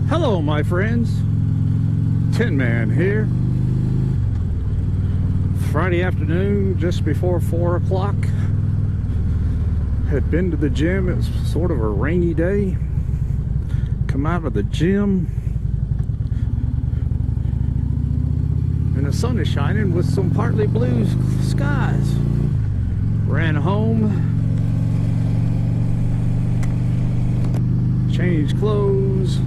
Hello my friends, Tin Man here. Friday afternoon, just before 4 o'clock. Had been to the gym. It was sort of a rainy day. Come out of the gym and the sun is shining with some partly blue skies. Ran home, changed clothes,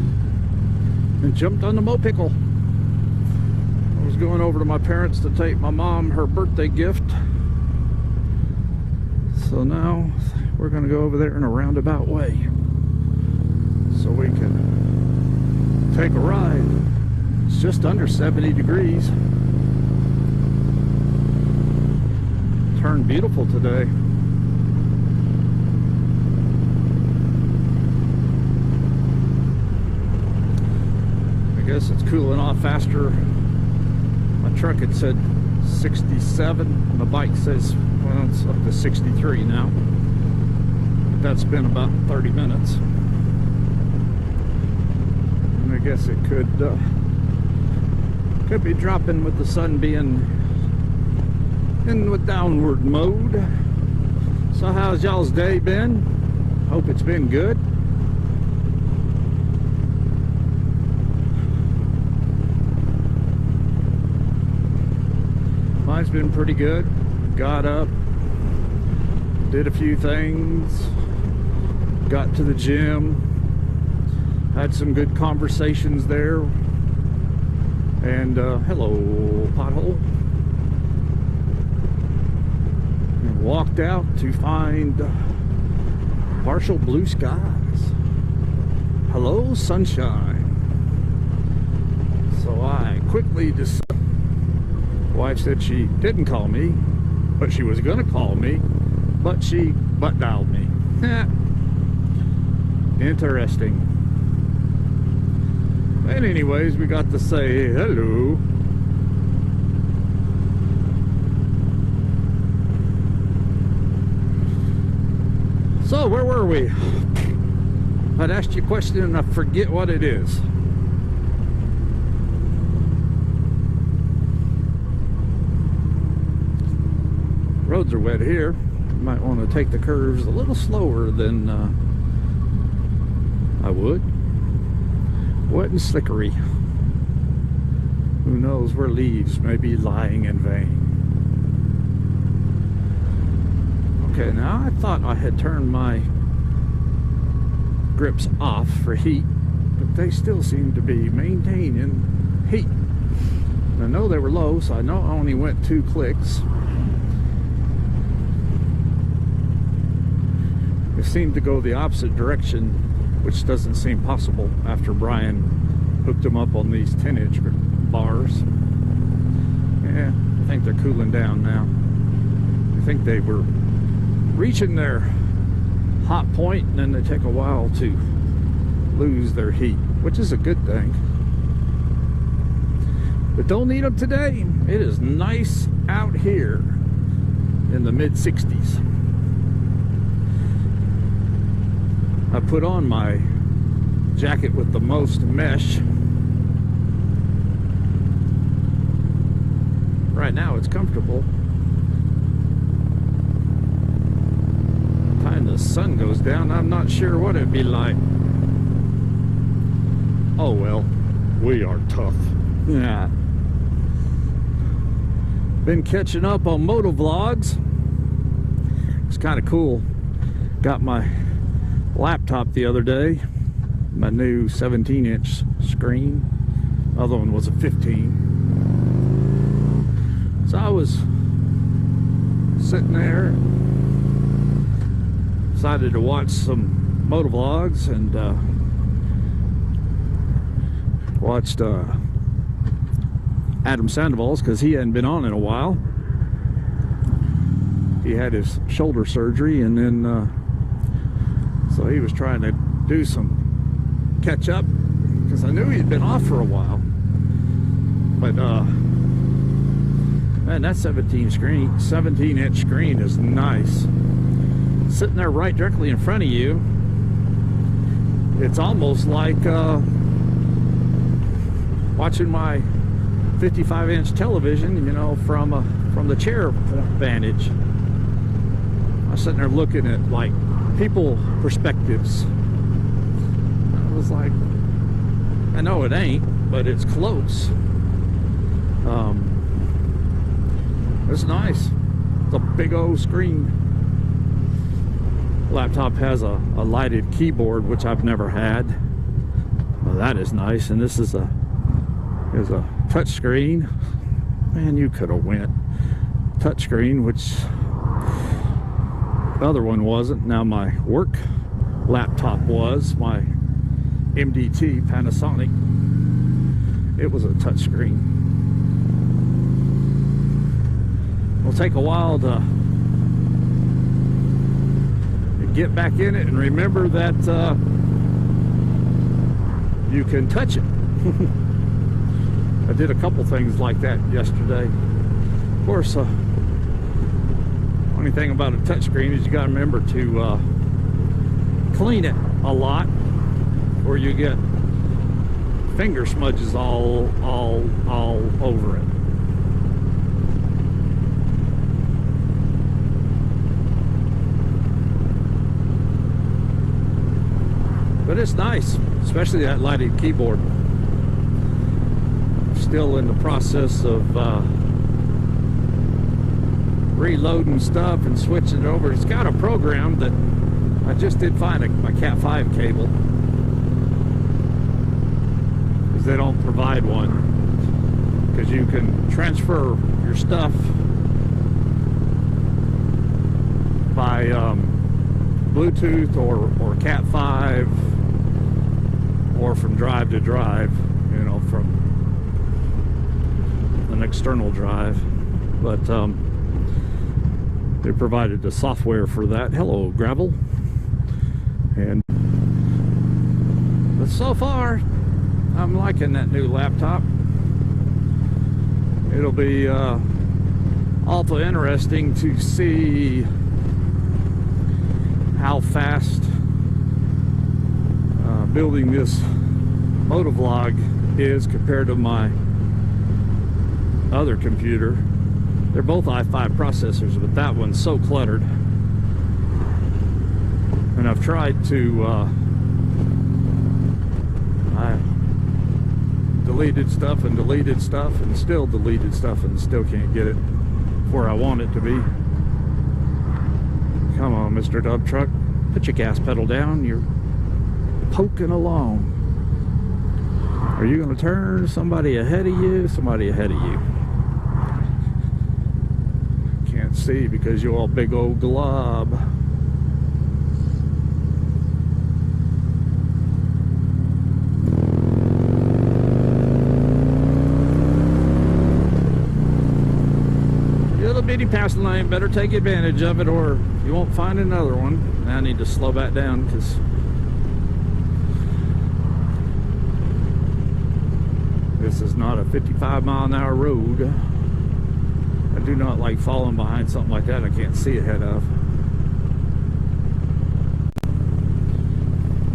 and jumped on the Mopickle. I was going over to my parents to take my mom her birthday gift. So now we're going to go over there in a roundabout way so we can take a ride. It's just under 70 degrees. Turned beautiful today. I guess it's cooling off faster. My truck had said 67. The bike says, well, it's up to 63 now. But that's been about 30 minutes. And I guess it could be dropping with the sun being in the downward mode. So how's y'all's day been? Hope it's been good. Mine's been pretty good. Got up, did a few things, got to the gym, had some good conversations there, and hello pothole, and walked out to find partial blue skies. Hello sunshine. So I quickly decided. Wife said she didn't call me, but she was gonna call me, but she butt dialed me. Interesting. And anyways, we got to say hello. So where were we? I'd asked you a question and I forget what it is. Roads are wet here. You might want to take the curves a little slower than I would. Wet and slickery. Who knows where leaves may be lying in vain. Okay, now I thought I had turned my grips off for heat, but they still seem to be maintaining heat. I know they were low, so I know I only went 2 clicks. Seemed to go the opposite direction, which doesn't seem possible after Brian hooked them up on these 10-inch bars. Yeah, I think they're cooling down now. I think they were reaching their hot point and then they take a while to lose their heat, which is a good thing. But don't need them today. It is nice out here in the mid-60s. I put on my jacket with the most mesh. Right now it's comfortable. By the time the sun goes down, I'm not sure what it'd be like. Oh well, we are tough. Yeah. Been catching up on moto vlogs. It's kind of cool. Got my laptop the other day, my new 17-inch screen. Other one was a 15. So I was sitting there, decided to watch some motovlogs and watched Adam Sandoval's, because he hadn't been on in a while. He had his shoulder surgery, and then so he was trying to do some catch up, because I knew he'd been off for a while. But man, that 17-inch screen is nice. Sitting there right directly in front of you, it's almost like watching my 55-inch television, you know, from the chair vantage. I was sitting there looking at like people perspectives. I was like, I know it ain't, but it's close. It's nice. It's a big old screen. Laptop has a lighted keyboard, which I've never had. Well, that is nice. And this is a touch screen. Man, you could have went touch screen, which the other one wasn't. Now my work laptop was my MDT Panasonic. It was a touch screen. It'll take a while to get back in it and remember that you can touch it. I did a couple things like that yesterday. Of course, only thing about a touchscreen is you got to remember to clean it a lot, or you get finger smudges all over it. But it's nice, especially that lighted keyboard. Still in the process of reloading stuff and switching it over. It's got a program that I just did find a Cat 5 cable, because they don't provide one, because you can transfer your stuff by Bluetooth or Cat 5, or from drive to drive, you know, from an external drive. But they provided the software for that. Hello, Gravel. And but so far, I'm liking that new laptop. It'll be awful interesting to see how fast building this motovlog is compared to my other computer. They're both i5 processors, but that one's so cluttered. And I've tried to I deleted stuff and still deleted stuff and still can't get it where I want it to be. Come on, Mr. Dub Truck, put your gas pedal down. You're poking along. Are you going to turn? Somebody ahead of you? Somebody ahead of you. Can't see because you're all big old glob. Little bitty passing lane, better take advantage of it or you won't find another one. Now I need to slow back down because this is not a 55-mile-an-hour road. I do not like falling behind something like that I can't see ahead of.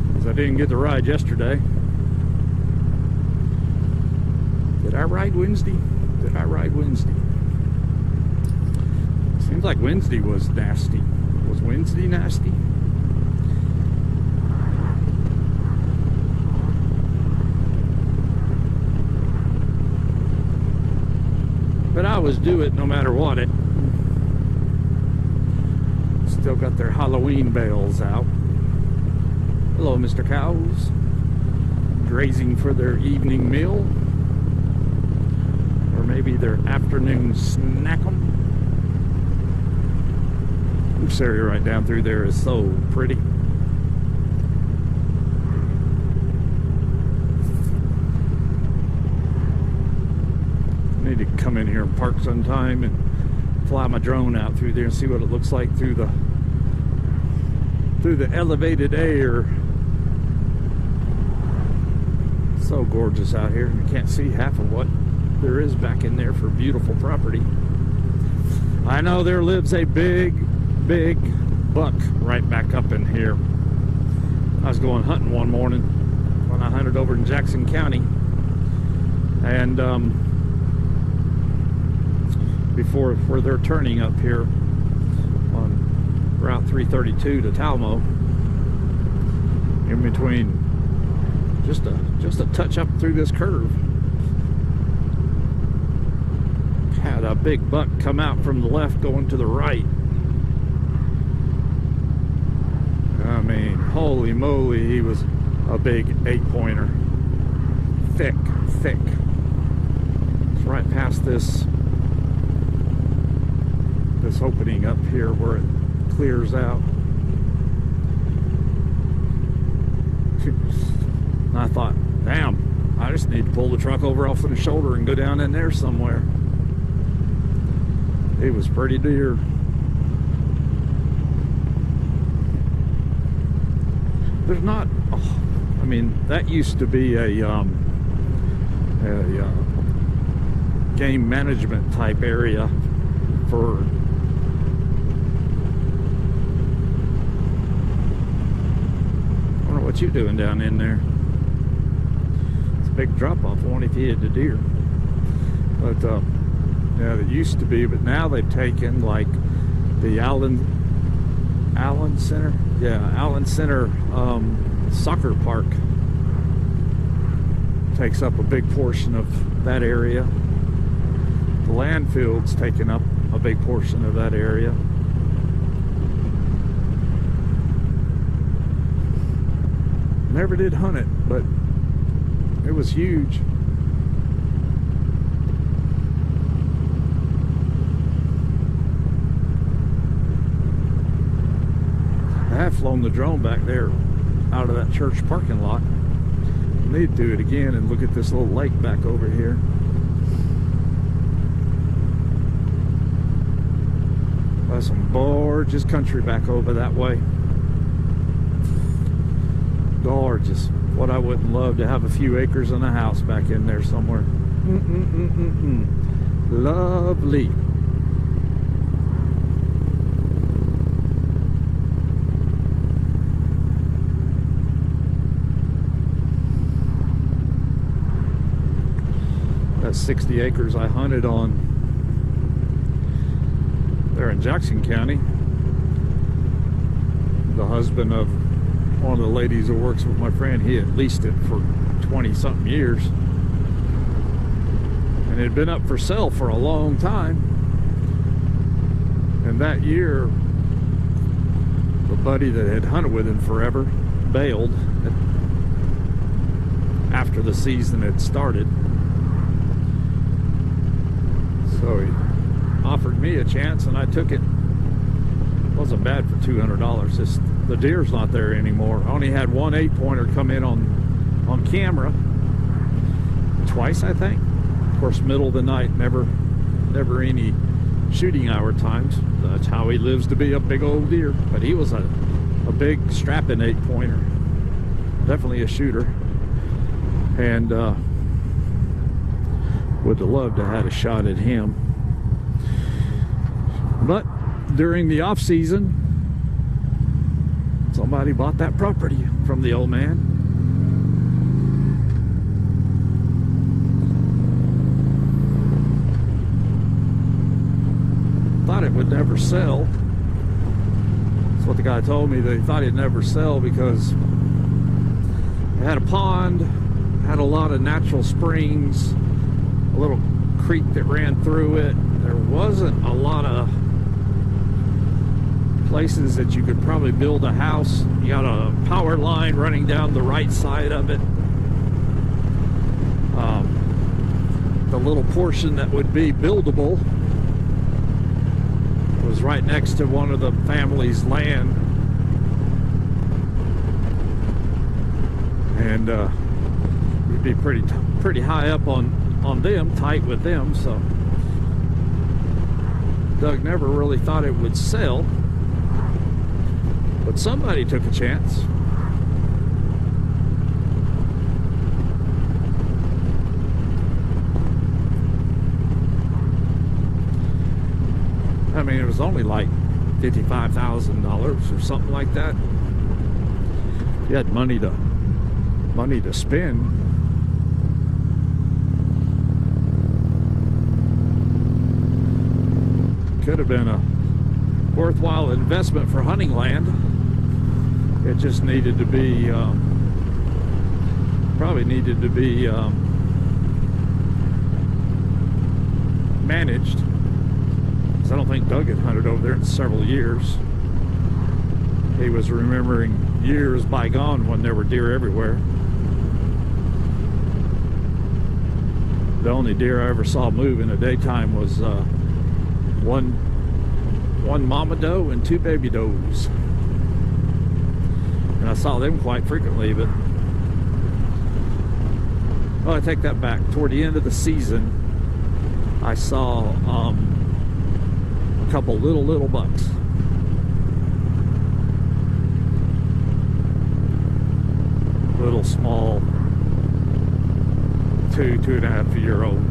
Because I didn't get the ride yesterday. Did I ride Wednesday? Did I ride Wednesday? Seems like Wednesday was nasty. Was Wednesday nasty? But I always do it no matter what. It still got their Halloween bells out. Hello, Mr. Cows. Grazing for their evening meal. Or maybe their afternoon snack 'em. spruce area right down through there is so pretty. I need to come in here and park sometime and fly my drone out through there and see what it looks like through the elevated air. So gorgeous out here, and you can't see half of what there is back in there for beautiful property. I know there lives a big buck right back up in here. I was going hunting one morning when I hunted over in Jackson County, and before where they're turning up here on Route 332 to Talmo, in between just a touch up through this curve, had a big buck come out from the left going to the right. I mean, holy moly, he was a big 8-pointer. Thick. It's right past this opening up here where it clears out. And I thought, damn, I just need to pull the truck over off of the shoulder and go down in there somewhere. It was pretty deer. There's not, I mean, that used to be a game management type area for what you doing down in there. It's a big drop off. I wonder if he had the deer. But yeah, it used to be, but now they've taken like the Allen Center. Yeah, Allen Center soccer park takes up a big portion of that area. The landfill's taken up a big portion of that area. Never did hunt it, but it was huge. I have flown the drone back there out of that church parking lot. I need to do it again and look at this little lake back over here. That's some gorgeous country back over that way. Gorgeous. What I wouldn't love to have a few acres and a house back in there somewhere. Lovely. That's 60 acres I hunted on there in Jackson County. The husband of one of the ladies who works with my friend, he had leased it for 20-something years. And it had been up for sale for a long time. And that year, the buddy that had hunted with him forever bailed after the season had started. So he offered me a chance and I took it. It wasn't bad for $200. Just the deer's not there anymore. I only had one 8-pointer come in on camera twice, I think. Of course, middle of the night, never any shooting hour times. That's how he lives to be a big old deer. But he was a big strapping 8-pointer, definitely a shooter, and would have loved to have had a shot at him. But during the off season, somebody bought that property from the old man. Thought it would never sell. That's what the guy told me. They thought it'd never sell because it had a pond, had a lot of natural springs, a little creek that ran through it. There wasn't a lot of places that you could probably build a house. You got a power line running down the right side of it. The little portion that would be buildable was was right next to one of the family's land. And we'd be pretty high up on them, tight with them, so Doug never really thought it would sell, but somebody took a chance. I mean, it was only like $55,000 or something like that. If you had money to spend. Could have been a worthwhile investment for hunting land. It just needed to be probably needed to be managed. I don't think Doug had hunted over there in several years. He was remembering years bygone when there were deer everywhere. The only deer I ever saw move in the daytime was one mama doe and 2 baby does. And I saw them quite frequently, but well, I take that back. Toward the end of the season, I saw a couple little bucks. Little small 2.5 year old.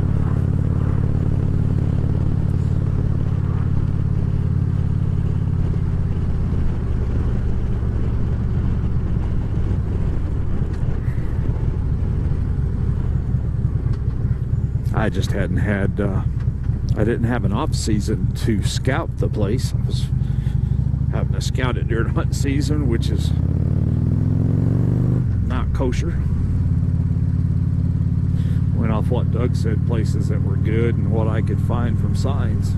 I just hadn't had I didn't have an off season to scout the place. I was having to scout it during hunting season, which is not kosher. Went off what Doug said, places that were good and what I could find from signs.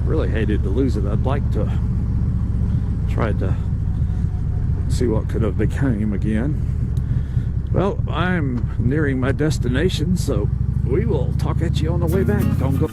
Really hated to lose it. I'd like to try to see what could have become again. Well, I'm nearing my destination, so we will talk at you on the way back. Don't go.